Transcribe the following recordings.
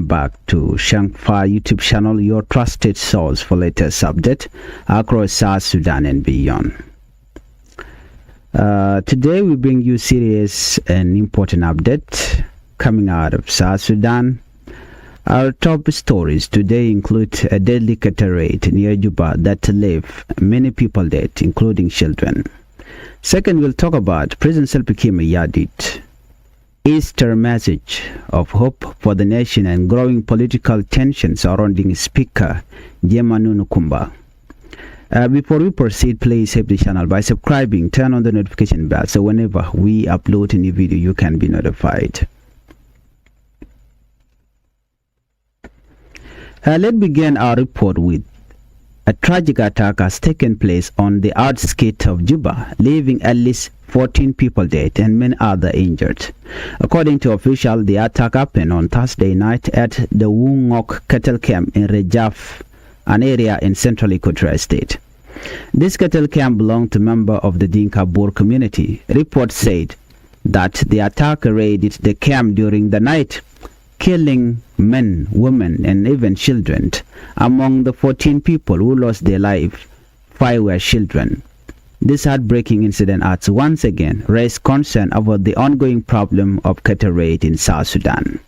welcome back to Changfied YouTube channel, your trusted source for latest update across South Sudan and beyond. Today we bring you serious and important update coming out of South Sudan. Our top stories today include a deadly cattle raid near Juba that left many people dead, including children. Second, we'll talk about President Salva Kiir Easter message of hope for the nation and growing political tension surrounding Speaker Jemanu Nukumba. Before we proceed, please help the channel by subscribing, turn on the notification bell so whenever we upload a new video you can be notified. Let's begin our report with a tragic attack has taken place on the outskirts of Juba, leaving at least 14 people dead and many others injured. According to officials, the attack happened on Thursday night at the Wungok cattle camp in Rejaf, an area in central Equatorial State. This cattle camp belonged to members of the Dinka Boer community. Reports said that the attacker raided the camp during the night, killing men, women, and even children. Among the 14 people who lost their life, 5 were children. This heartbreaking incident has once again raised concern about the ongoing problem of cattle raid in South Sudan.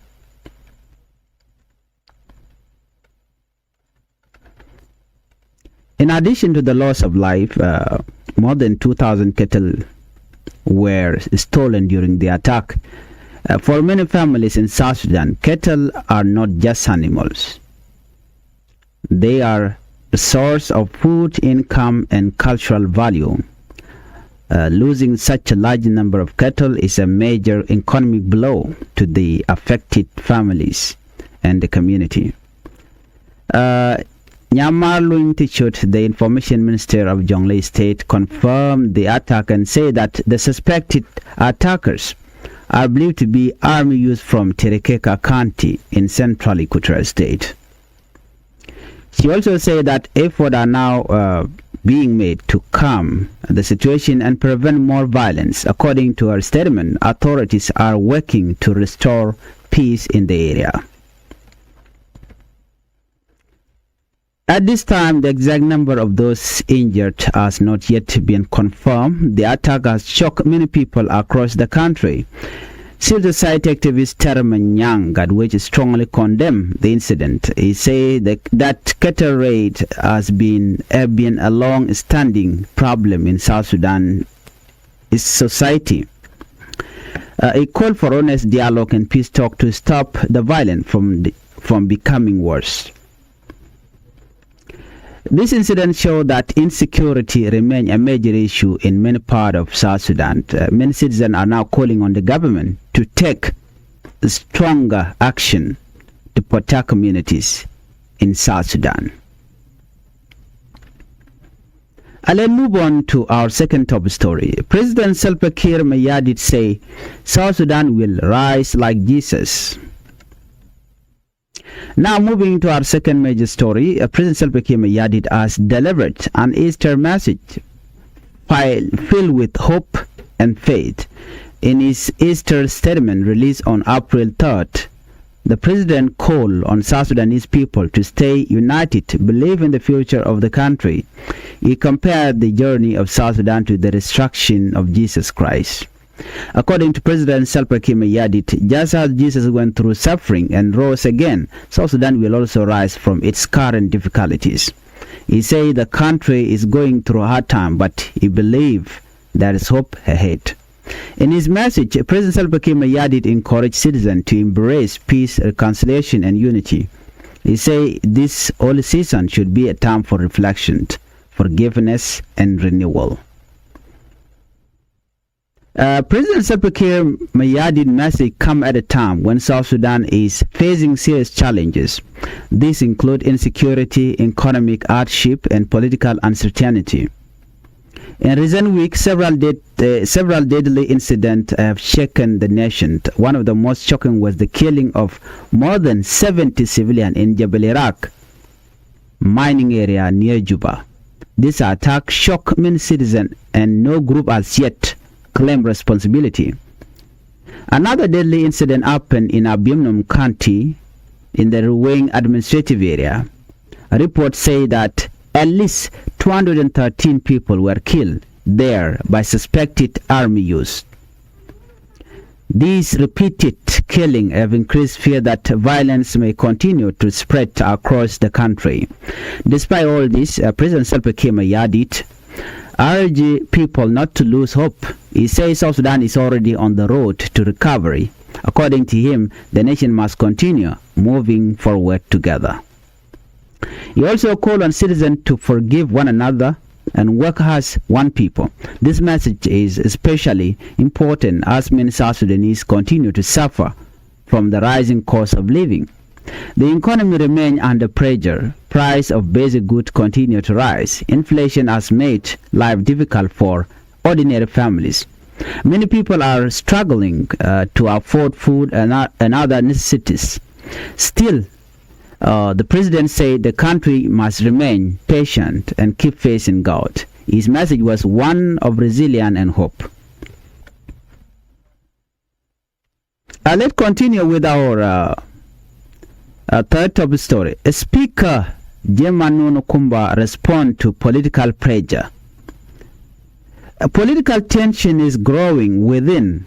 In addition to the loss of life, more than 2,000 cattle were stolen during the attack. For many families in South Sudan, cattle are not just animals. They are a source of food, income, and cultural value. Losing such a large number of cattle is a major economic blow to the affected families and the community. Nyamalu Intichut, the information minister of Jonglei State, confirmed the attack and said that the suspected attackers are believed to be army used from Terekeka County in central Equatorial State. She also said that efforts are now being made to calm the situation and prevent more violence. According to her statement, authorities are working to restore peace in the area. At this time, the exact number of those injured has not yet been confirmed. The attack has shocked many people across the country. Civil society activist Terman Yang Gadwich strongly condemned the incident. He said that cattle raid has been a long-standing problem in South Sudan society. He called for honest dialogue and peace talk to stop the violence from becoming worse. This incident showed that insecurity remains a major issue in many parts of South Sudan. Many citizens are now calling on the government to take stronger action to protect communities in South Sudan. Let's move on to our second top story. President Salva Kiir did say South Sudan will rise like Jesus. Now moving to our second major story, President Salva Kiir has delivered an Easter message filled with hope and faith. In his Easter statement released on April 3rd, the president called on South Sudanese people to stay united, believe in the future of the country. He compared the journey of South Sudan to the resurrection of Jesus Christ. According to President Salva Kiir, just as Jesus went through suffering and rose again, South Sudan will also rise from its current difficulties. He said the country is going through a hard time, but he believes there is hope ahead. In his message, President Salva Kiir encouraged citizens to embrace peace, reconciliation, and unity. He said this holy season should be a time for reflection, forgiveness, and renewal. President Salva Kiir's message come at a time when South Sudan is facing serious challenges. These include insecurity, economic hardship, and political uncertainty. In recent weeks, several deadly incidents have shaken the nation. One of the most shocking was the killing of more than 70 civilians in Jebel Iraq mining area near Juba. This attack shocked many citizens, and no group has yet claimed responsibility. Another deadly incident happened in Abiomnum County in the Ruweng administrative area. Reports say that at least 213 people were killed there by suspected army use. These repeated killings have increased fear that violence may continue to spread across the country. Despite all this, President Salva Kiir Mayardit urged people not to lose hope. He says South Sudan is already on the road to recovery. According to him, the nation must continue moving forward together. He also called on citizens to forgive one another and work as one people. This message is especially important as many South Sudanese continue to suffer from the rising cost of living. The economy remains under pressure. Price of basic goods continue to rise. Inflation has made life difficult for ordinary families. Many people are struggling to afford food and other necessities. Still, the president said the country must remain patient and keep faith in God. His message was one of resilience and hope. Let's continue with our third top story. Speaker Jemanu Kumba responds to political pressure. Political tension is growing within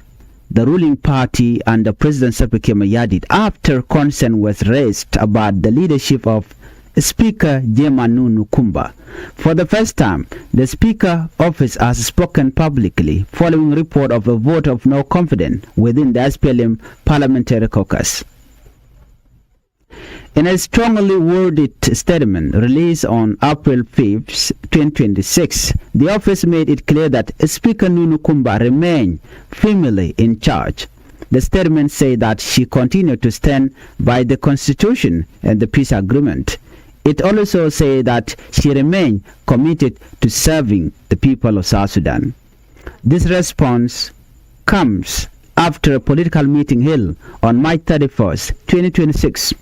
the ruling party under President Salva Kiir Mayardit after concern was raised about the leadership of Speaker Jemanu Kumba. For the first time, the Speaker office has spoken publicly following report of a vote of no confidence within the SPLM parliamentary caucus. In a strongly worded statement released on April 5, 2026, the office made it clear that Speaker Nunu Kumba remained firmly in charge. The statement said that she continued to stand by the Constitution and the peace agreement. It also said that she remained committed to serving the people of South Sudan. This response comes after a political meeting held on March 31, 2026.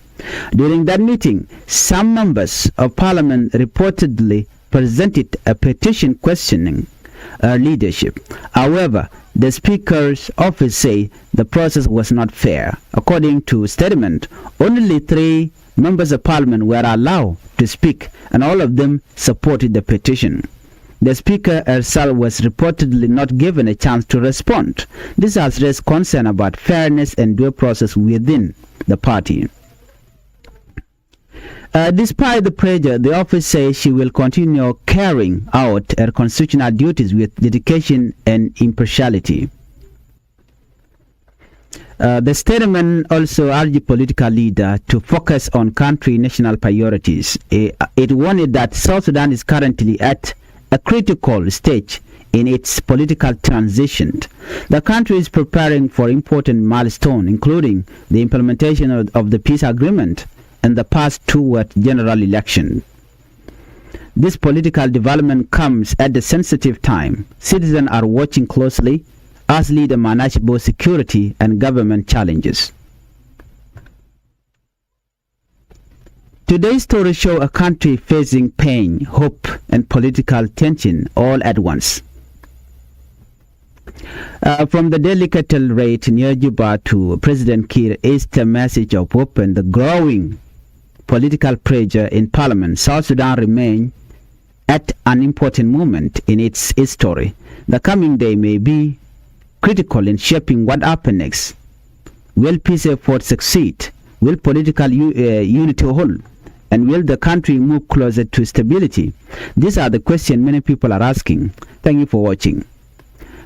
During that meeting, some members of parliament reportedly presented a petition questioning her leadership. However, the speaker's office said the process was not fair. According to a statement, only 3 members of parliament were allowed to speak, and all of them supported the petition. The speaker herself was reportedly not given a chance to respond. This has raised concern about fairness and due process within the party. Despite the pressure, the office says she will continue carrying out her constitutional duties with dedication and impartiality. The statement also urged political leaders to focus on country national priorities. It warned that South Sudan is currently at a critical stage in its political transition. The country is preparing for important milestones, including the implementation of the peace agreement and the path toward general election. This political development comes at a sensitive time. Citizens are watching closely as leaders manage both security and government challenges. Today's story shows a country facing pain, hope, and political tension all at once. From the daily cattle rate near Juba to President Kiir is the message of hope and the growing political pressure in parliament. South Sudan remains at an important moment in its history. The coming day may be critical in shaping what happens next. Will peace efforts succeed? Will political unity hold? And will the country move closer to stability? These are the questions many people are asking. Thank you for watching.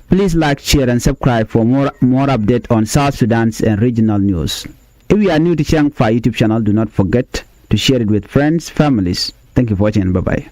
Please like, share and subscribe for more updates on South Sudan's and regional news. If you are new to Changfied YouTube channel, do not forget to share it with friends, families. Thank you for watching and bye-bye.